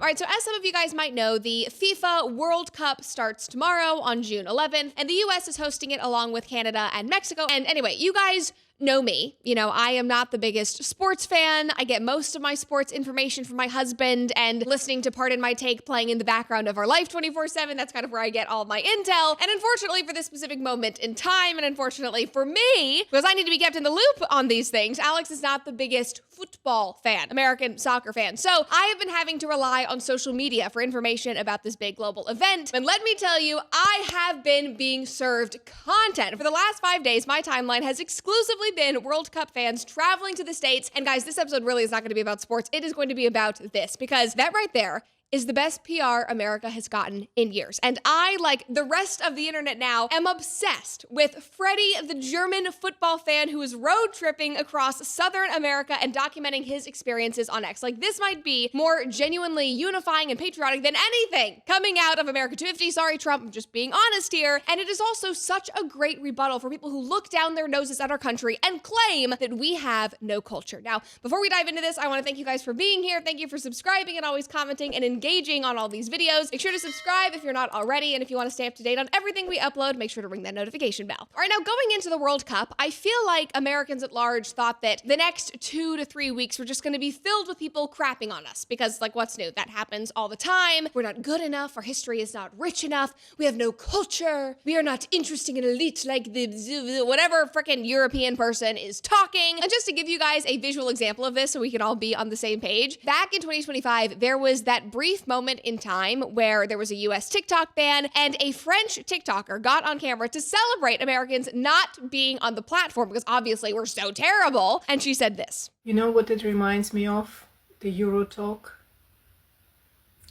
All right, so as some of you guys might know, the FIFA World Cup starts tomorrow on June 11th, and the US is hosting it along with Canada and Mexico. And anyway, you guys know me. You know, I am not the biggest sports fan. I get most of my sports information from my husband and listening to Pardon My Take playing in the background of our life 24/7. That's kind of where I get all my intel. And unfortunately for this specific moment in time, and unfortunately for me, because I need to be kept in the loop on these things, Alex is not the biggest football fan, American soccer fan. So I have been having to rely on social media for information about this big global event. And let me tell you, I have been being served content. For the last 5 days, my timeline has exclusively been World Cup fans traveling to the States. And guys, this episode really is not going to be about sports. It is going to be about this, because that right there is the best PR America has gotten in years. And I, like the rest of the internet now, am obsessed with Freddy the German football fan who is road tripping across Southern America and documenting his experiences on X. Like, this might be more genuinely unifying and patriotic than anything coming out of America 250. Sorry, Trump, I'm just being honest here. And it is also such a great rebuttal for people who look down their noses at our country and claim that we have no culture. Now, before we dive into this, I want to thank you guys for being here. Thank you for subscribing and always commenting and engaging on all these videos. Make sure to subscribe if you're not already, and if you want to stay up to date on everything we upload, make sure to ring that notification bell. All right, now going into the World Cup, I feel like Americans at large thought that the next 2 to 3 weeks were just going to be filled with people crapping on us, because like, what's new? That happens all the time. We're not good enough. Our history is not rich enough. We have no culture. We are not interesting and elite like the whatever freaking European person is talking. And just to give you guys a visual example of this so we can all be on the same page, back in 2025, there was that brief moment in time where there was a US TikTok ban, and a French TikToker got on camera to celebrate Americans not being on the platform because obviously we're so terrible. And she said this. You know what it reminds me of? The Euro talk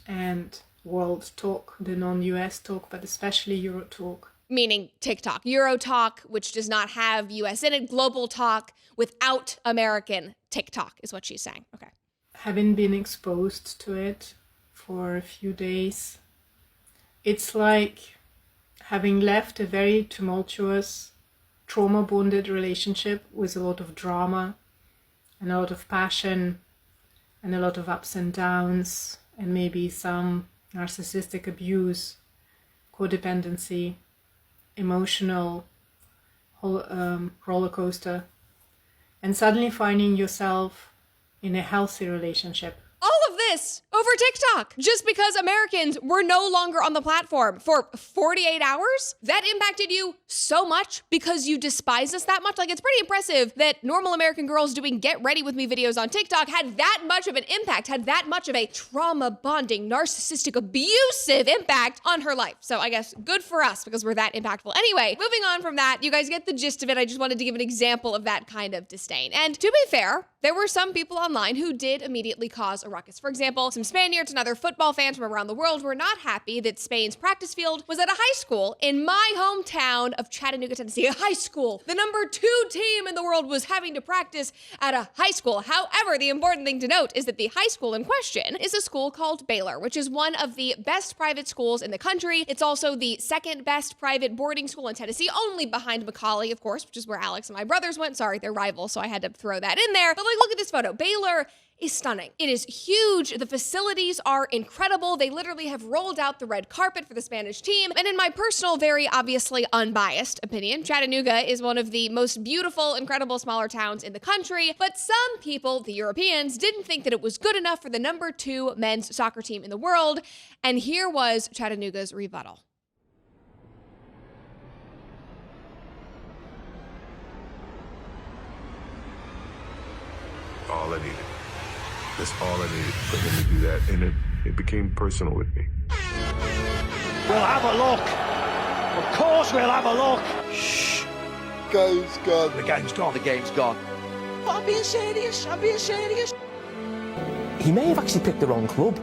and world talk, the non-US talk, but especially Euro talk. Meaning TikTok. Euro talk, which does not have US in it, global talk without American TikTok is what she's saying. Okay. Having been exposed to it for a few days, it's like having left a very tumultuous, trauma-bonded relationship with a lot of drama and a lot of passion and a lot of ups and downs and maybe some narcissistic abuse, codependency, emotional roller coaster, and suddenly finding yourself in a healthy relationship. All of this over TikTok, just because Americans were no longer on the platform for 48 hours? That impacted you so much because you despise us that much? Like, it's pretty impressive that normal American girls doing get ready with me videos on TikTok had that much of an impact, had that much of a trauma bonding, narcissistic, abusive impact on her life. So I guess good for us because we're that impactful. Anyway, moving on from that, you guys get the gist of it. I just wanted to give an example of that kind of disdain. And to be fair, there were some people online who did immediately cause a ruckus. For example, some Spaniards and other football fans from around the world were not happy that Spain's practice field was at a high school in my hometown of Chattanooga, Tennessee. A high school. The number 2 team in the world was having to practice at a high school. However, the important thing to note is that the high school in question is a school called Baylor, which is one of the best private schools in the country. It's also the second best private boarding school in Tennessee, only behind Macaulay, of course, which is where Alex and my brothers went. Sorry, they're rivals, so I had to throw that in there. But like, look at this photo. Baylor is stunning. It is huge. The facilities are incredible. They literally have rolled out the red carpet for the Spanish team. And in my personal, very obviously unbiased opinion, Chattanooga is one of the most beautiful, incredible smaller towns in the country. But some people, the Europeans, didn't think that it was good enough for the number 2 men's soccer team in the world. And here was Chattanooga's rebuttal. All I needed. That's all I needed for him to do that, and it became personal with me. We'll have a look. Of course we'll have a look. Shh. Game's gone. The game's gone. The game's gone. But I'm being serious. I'm being serious. He may have actually picked the wrong club.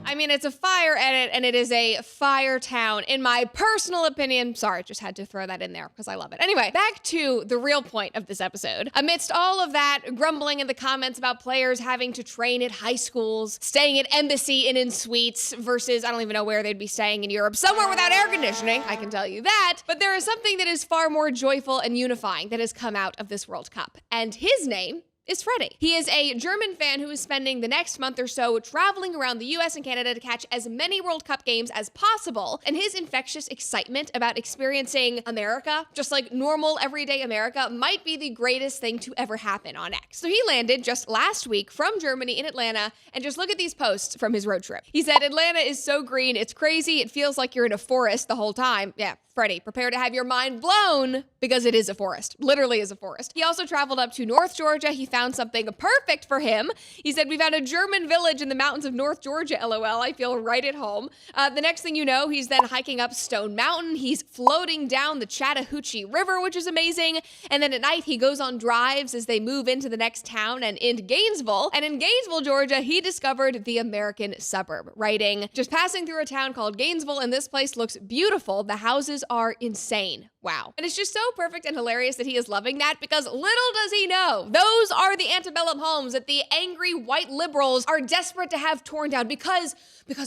I mean, it's a fire edit and it is a fire town, in my personal opinion. Sorry, just had to throw that in there because I love it. Anyway, back to the real point of this episode. Amidst all of that grumbling in the comments about players having to train at high schools, staying at Embassy Inn and Suites versus I don't even know where they'd be staying in Europe, somewhere without air conditioning, I can tell you that. But there is something that is far more joyful and unifying that has come out of this World Cup. And his name is Freddy. He is a German fan who is spending the next month or so traveling around the US and Canada to catch as many World Cup games as possible, and his infectious excitement about experiencing America, just like normal everyday America, might be the greatest thing to ever happen on X. So he landed just last week from Germany in Atlanta, and just look at these posts from his road trip. He said, "Atlanta is so green, it's crazy, it feels like you're in a forest the whole time." Yeah, Freddy, prepare to have your mind blown because it is a forest. Literally is a forest. He also traveled up to North Georgia. He found something perfect for him. He said, "We found a German village in the mountains of North Georgia, LOL. I feel right at home." The next thing you know, he's then hiking up Stone Mountain. He's floating down the Chattahoochee River, which is amazing. And then at night, he goes on drives as they move into the next town and into Gainesville. And in Gainesville, Georgia, he discovered the American suburb, writing, "Just passing through a town called Gainesville, and this place looks beautiful. The houses are insane. Wow." And it's just so perfect and hilarious that he is loving that, because little does he know, those are the antebellum homes that the angry white liberals are desperate to have torn down because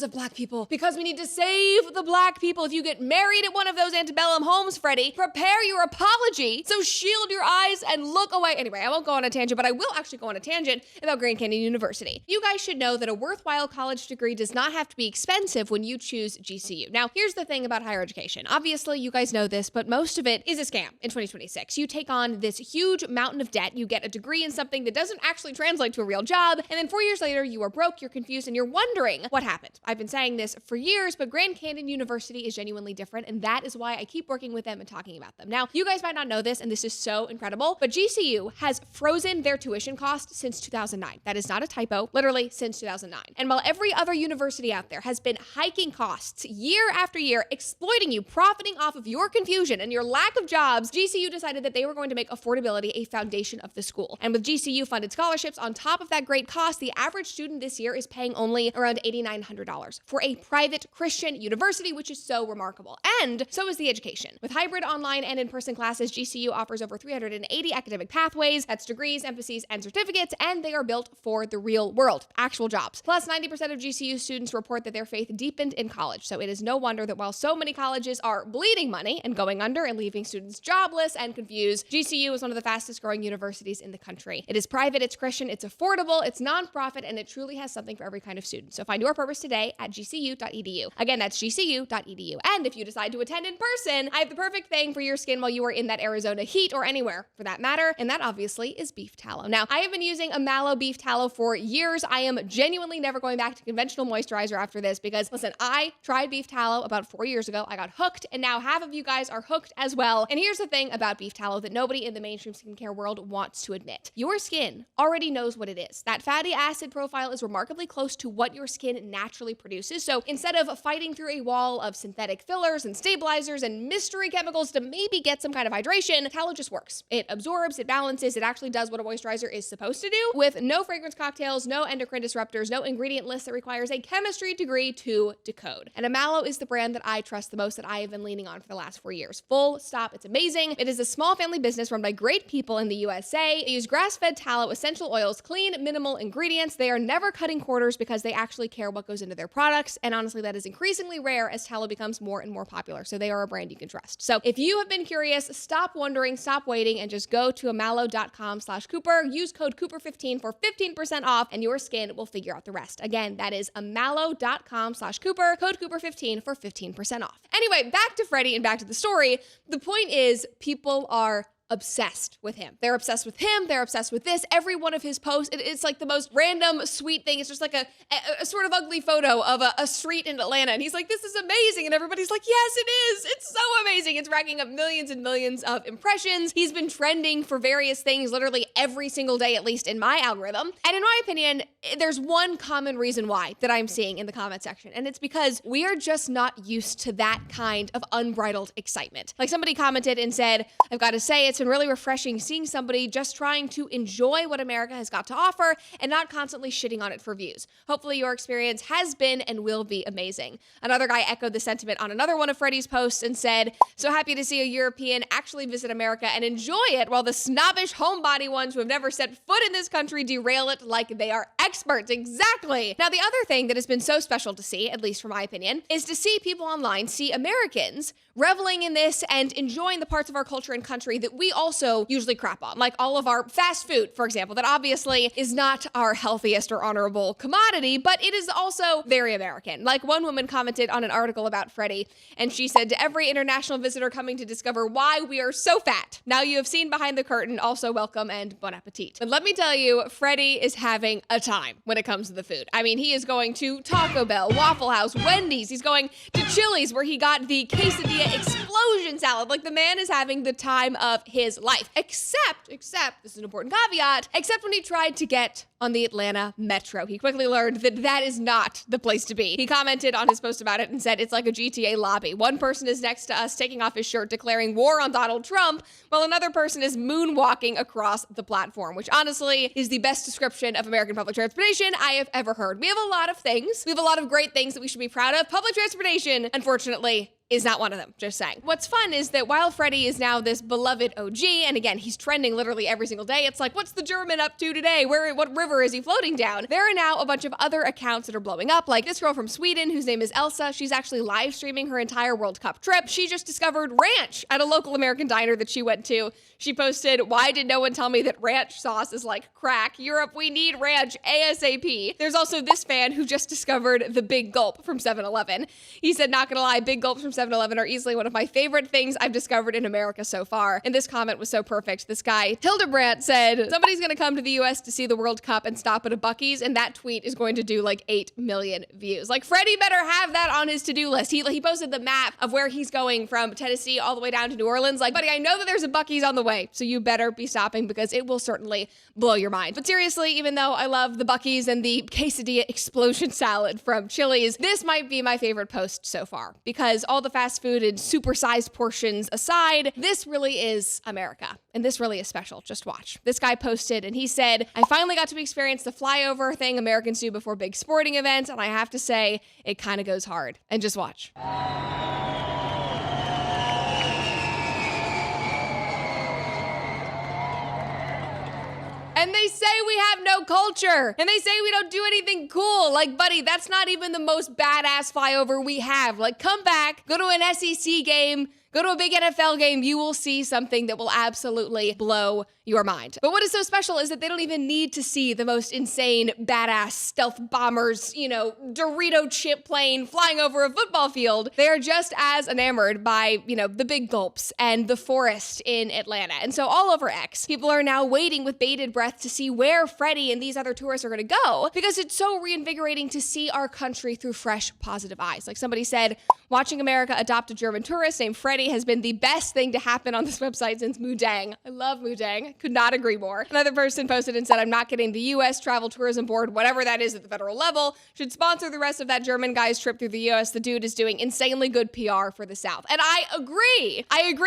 of black people, because we need to save the black people. If you get married at one of those antebellum homes, Freddy, prepare your apology, so shield your eyes and look away. Anyway, I won't go on a tangent, but I will actually go on a tangent about Grand Canyon University. You guys should know that a worthwhile college degree does not have to be expensive when you choose GCU. Now, here's the thing about higher education. Obviously, you guys know this, but most of it is a scam in 2026. You take on this huge mountain of debt, you get a degree in something that doesn't actually translate to a real job, and then 4 years later, you are broke, you're confused, and you're wondering what happened. I've been saying this for years, but Grand Canyon University is genuinely different, and that is why I keep working with them and talking about them. Now, you guys might not know this, and this is so incredible, but GCU has frozen their tuition cost since 2009. That is not a typo, literally since 2009. And while every other university out there has been hiking costs year after year, exploiting you, profiting off of your confusion and your lack of jobs, GCU decided that they were going to make affordability a foundation of the school. And with GCU funded scholarships on top of that great cost, the average student this year is paying only around $8,900 for a private Christian university, which is so remarkable. And so is the education. With hybrid online and in-person classes, GCU offers over 380 academic pathways. That's degrees, emphases, and certificates, and they are built for the real world, actual jobs. Plus, 90% of GCU students report that their faith deepened in college. So it is no wonder that while so many colleges are bleeding money and going under and leaving students jobless and confused, GCU is one of the fastest growing universities in the country. It is private, it's Christian, it's affordable, it's nonprofit, and it truly has something for every kind of student. So find your purpose today at gcu.edu. Again, that's gcu.edu. And if you decide to attend in person, I have the perfect thing for your skin while you are in that Arizona heat, or anywhere for that matter, and that obviously is beef tallow. Now, I have been using a mallow beef tallow for years. I am genuinely never going back to conventional moisturizer after this, because listen, I tried beef tallow about 4 years ago. I got hooked, and now half of you guys are hooked as well. And here's the thing about beef tallow that nobody in the mainstream skincare world wants to admit. Your skin already knows what it is. That fatty acid profile is remarkably close to what your skin naturally produces. So instead of fighting through a wall of synthetic fillers and stabilizers and mystery chemicals to maybe get some kind of hydration, tallow just works. It absorbs, it balances, it actually does what a moisturizer is supposed to do, with no fragrance cocktails, no endocrine disruptors, no ingredient list that requires a chemistry degree to decode. And Amallo is the brand that I trust the most, that I have been leaning on for the last 4 years. Full stop. It's amazing. It is a small family business run by great people in the USA. They use grass-fed tallow, essential oils, clean, minimal ingredients. They are never cutting corners because they actually care what goes into their products. And honestly, that is increasingly rare as tallow becomes more and more popular. So they are a brand you can trust. So if you have been curious, stop wondering, stop waiting, and just go to amallo.com/Cooper. Use code Cooper15 for 15% off, and your skin will figure out the rest. Again, that is amallo.com/Cooper, code Cooper15 for 15% off. Anyway, back to Freddy and back to the story. The point is, people are obsessed with him. They're obsessed with him. They're obsessed with this. Every one of his posts, it's like the most random, sweet thing. It's just like a sort of ugly photo of a street in Atlanta. And he's like, this is amazing. And everybody's like, yes, it is. It's so amazing. It's racking up millions and millions of impressions. He's been trending for various things literally every single day, at least in my algorithm. And in my opinion, there's one common reason why that I'm seeing in the comment section. And it's because we are just not used to that kind of unbridled excitement. Like somebody commented and said, I've got to say, it's it's been really refreshing seeing somebody just trying to enjoy what America has got to offer and not constantly shitting on it for views. Hopefully your experience has been and will be amazing. Another guy echoed the sentiment on another one of Freddy's posts and said, so happy to see a European actually visit America and enjoy it while the snobbish homebody ones who have never set foot in this country derail it like they are experts. Exactly. Now, the other thing that has been so special to see, at least from my opinion, is to see people online see Americans reveling in this and enjoying the parts of our culture and country that we also usually crap on, like all of our fast food, for example, that obviously is not our healthiest or honorable commodity, but it is also very American. Like one woman commented on an article about Freddy, and she said, to every international visitor coming to discover why we are so fat, now you have seen behind the curtain, also welcome and bon appetit. But let me tell you, Freddy is having a time when it comes to the food. I mean, he is going to Taco Bell, Waffle House, Wendy's, he's going to Chili's where he got the quesadilla explosion salad. Like the man is having the time of his life. Except, this is an important caveat, except when he tried to get on the Atlanta Metro. He quickly learned that that is not the place to be. He commented on his post about it and said, it's like a GTA lobby. One person is next to us taking off his shirt, declaring war on Donald Trump, while another person is moonwalking across the platform, which honestly is the best description of American public transportation I have ever heard. We have a lot of things. We have a lot of great things that we should be proud of. Public transportation, unfortunately, is not one of them, just saying. What's fun is that while Freddy is now this beloved OG, and again, he's trending literally every single day, it's like, what's the German up to today? What river is he floating down? There are now a bunch of other accounts that are blowing up, like this girl from Sweden whose name is Elsa. She's actually live streaming her entire World Cup trip. She just discovered ranch at a local American diner that she went to. She posted, why did no one tell me that ranch sauce is like crack? Europe, we need ranch ASAP. There's also this fan who just discovered the Big Gulp from 7-Eleven. He said, not gonna lie, Big Gulps from 7-Eleven are easily one of my favorite things I've discovered in America so far. And this comment was so perfect. This guy, Hildebrandt, said, somebody's gonna come to the US to see the World Cup and stop at a Buc-ee's, and that tweet is going to do like 8 million views. Like, Freddy better have that on his to-do list. He posted the map of where he's going from Tennessee all the way down to New Orleans. Like, buddy, I know that there's a Buc-ee's on the way, so you better be stopping because it will certainly blow your mind. But seriously, even though I love the Buc-ee's and the quesadilla explosion salad from Chili's, this might be my favorite post so far because all the fast food and supersized portions aside, this really is America. And this really is special. Just watch. This guy posted and he said, I finally got to experience the flyover thing Americans do before big sporting events, and I have to say, it kind of goes hard. And just watch. And they say we have no culture. And they say we don't do anything cool. Like, buddy, that's not even the most badass flyover we have. Like, come back, go to an SEC game, go to a big NFL game, you will see something that will absolutely blow your mind. But what is so special is that they don't even need to see the most insane, badass stealth bombers, Dorito chip plane flying over a football field. They are just as enamored by, the Big Gulps and the forest in Atlanta. And so all over X, people are now waiting with bated breath to see where Freddy and these other tourists are gonna go because it's so reinvigorating to see our country through fresh, positive eyes. Like somebody said, watching America adopt a German tourist named Freddy has been the best thing to happen on this website since Mudang. I love Mudang. Could not agree more. Another person posted and said, I'm not kidding. The U.S. Travel Tourism Board, whatever that is at the federal level, should sponsor the rest of that German guy's trip through the U.S. The dude is doing insanely good PR for the South. And I agree.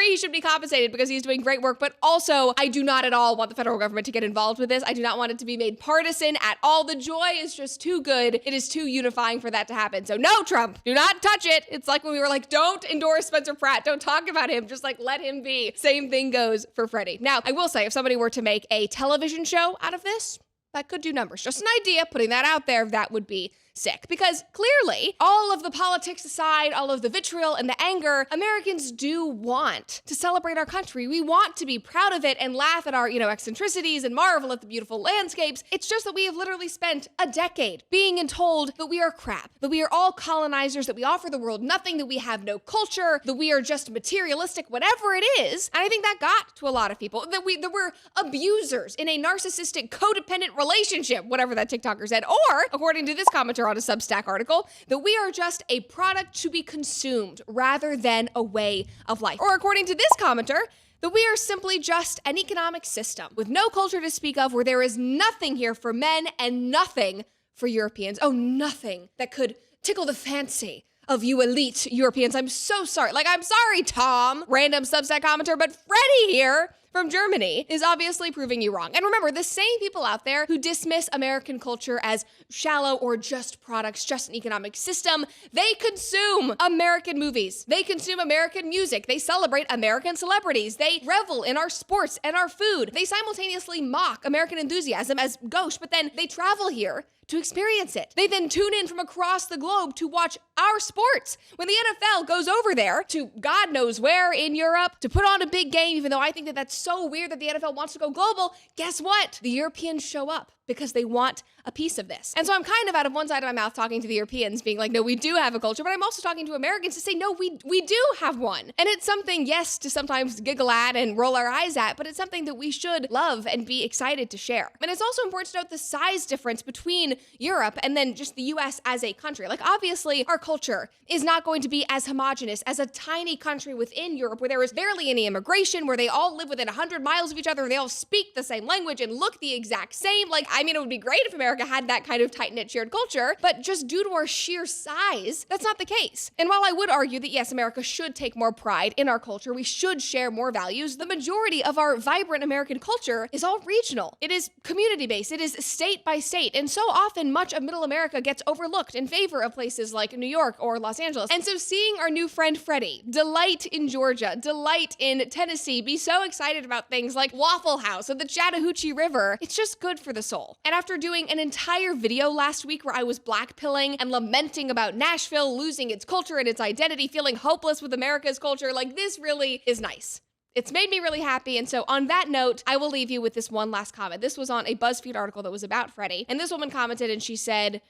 He should be compensated because he's doing great work, but also I do not at all want the federal government to get involved with this. I do not want it to be made partisan at all. The joy is just too good. It is too unifying for that to happen. So no, Trump, do not touch it. It's like when we were like, don't endorse Spencer Pratt. Don't talk about him. Just like let him be. Same thing goes for Freddy. Now, I will say, if somebody were to make a television show out of this, that could do numbers. Just an idea, putting that out there, that would be sick. Because clearly, all of the politics aside, all of the vitriol and the anger, Americans do want to celebrate our country. We want to be proud of it and laugh at our, eccentricities and marvel at the beautiful landscapes. It's just that we have literally spent a decade being told that we are crap, that we are all colonizers, that we offer the world nothing, that we have no culture, that we are just materialistic, whatever it is. And I think that got to a lot of people, that we're abusers in a narcissistic, codependent relationship, whatever that TikToker said. Or, according to this commenter on a Substack article, that we are just a product to be consumed rather than a way of life. Or according to this commenter, that we are simply just an economic system with no culture to speak of, where there is nothing here for men and nothing for Europeans. Oh, nothing that could tickle the fancy of you elite Europeans. I'm so sorry. I'm sorry, Tom, random Substack commenter, but Freddy here from Germany is obviously proving you wrong. And remember, the same people out there who dismiss American culture as shallow or just products, just an economic system, they consume American movies. They consume American music. They celebrate American celebrities. They revel in our sports and our food. They simultaneously mock American enthusiasm as gauche, but then they travel here to experience it. They then tune in from across the globe to watch our sports. When the NFL goes over there to God knows where in Europe to put on a big game, even though I think that that's so weird that the NFL wants to go global, guess what? The Europeans show up because they want a piece of this. And so I'm kind of out of one side of my mouth talking to the Europeans being like, no, we do have a culture, but I'm also talking to Americans to say, no, we do have one. And it's something, yes, to sometimes giggle at and roll our eyes at, but it's something that we should love and be excited to share. And it's also important to note the size difference between Europe and then just the US as a country. Like, obviously, our culture is not going to be as homogenous as a tiny country within Europe where there is barely any immigration, where they all live within 100 miles of each other and they all speak the same language and look the exact same. Like, I mean, it would be great if America had that kind of tight-knit shared culture, but just due to our sheer size, that's not the case. And while I would argue that yes, America should take more pride in our culture, we should share more values, the majority of our vibrant American culture is all regional. It is community-based, it is state by state, and so often much of middle America gets overlooked in favor of places like New York or Los Angeles. And so seeing our new friend Freddy delight in Georgia, delight in Tennessee, be so excited about things like Waffle House or the Chattahoochee River, it's just good for the soul. And after doing an entire video last week where I was blackpilling and lamenting about Nashville losing its culture and its identity, feeling hopeless with America's culture, like, this really is nice. It's made me really happy, and so on that note, I will leave you with this one last comment. This was on a BuzzFeed article that was about Freddy, and this woman commented and she said,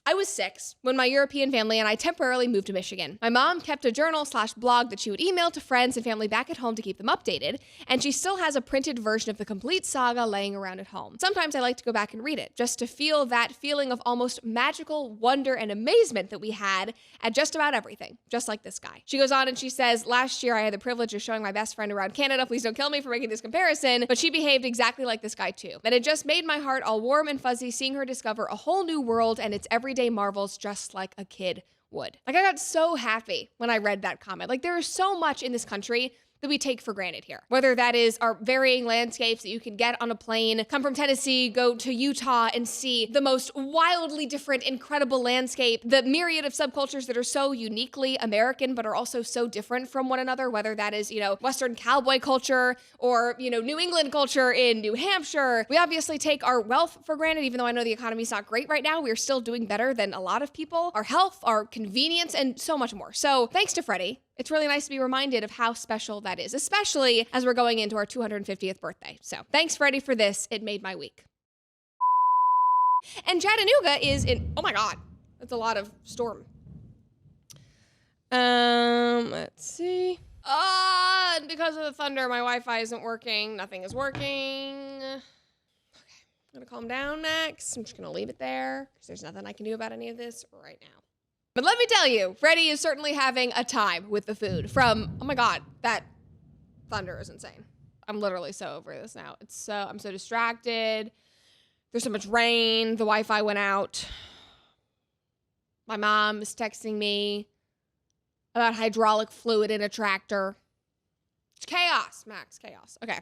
I was 6 when my European family and I temporarily moved to Michigan. My mom kept a journal/blog that she would email to friends and family back at home to keep them updated, and she still has a printed version of the complete saga laying around at home. Sometimes I like to go back and read it, just to feel that feeling of almost magical wonder and amazement that we had at just about everything, just like this guy. She goes on and she says, last year I had the privilege of showing my best friend around Canada. Please don't kill me for making this comparison, but she behaved exactly like this guy too. And it just made my heart all warm and fuzzy seeing her discover a whole new world and its everyday marvels just like a kid would. Like, I got so happy when I read that comment. Like, there is so much in this country that we take for granted here. Whether that is our varying landscapes that you can get on a plane, come from Tennessee, go to Utah and see the most wildly different, incredible landscape, the myriad of subcultures that are so uniquely American, but are also so different from one another, whether that is, Western cowboy culture or, New England culture in New Hampshire. We obviously take our wealth for granted, even though I know the economy's not great right now. We are still doing better than a lot of people. Our health, our convenience, and so much more. So thanks to Freddy. It's really nice to be reminded of how special that is, especially as we're going into our 250th birthday. So thanks, Freddy, for this. It made my week. And Chattanooga is in, oh my God, that's a lot of storm. Let's see. And because of the thunder, my Wi-Fi isn't working. Nothing is working. Okay, I'm gonna calm down next. I'm just gonna leave it there because there's nothing I can do about any of this right now. But let me tell you, Freddy is certainly having a time with the food from, oh my God, that thunder is insane. I'm literally so over this now. I'm so distracted. There's so much rain. The Wi-Fi went out. My mom is texting me about hydraulic fluid in a tractor. It's chaos, Max, chaos. Okay.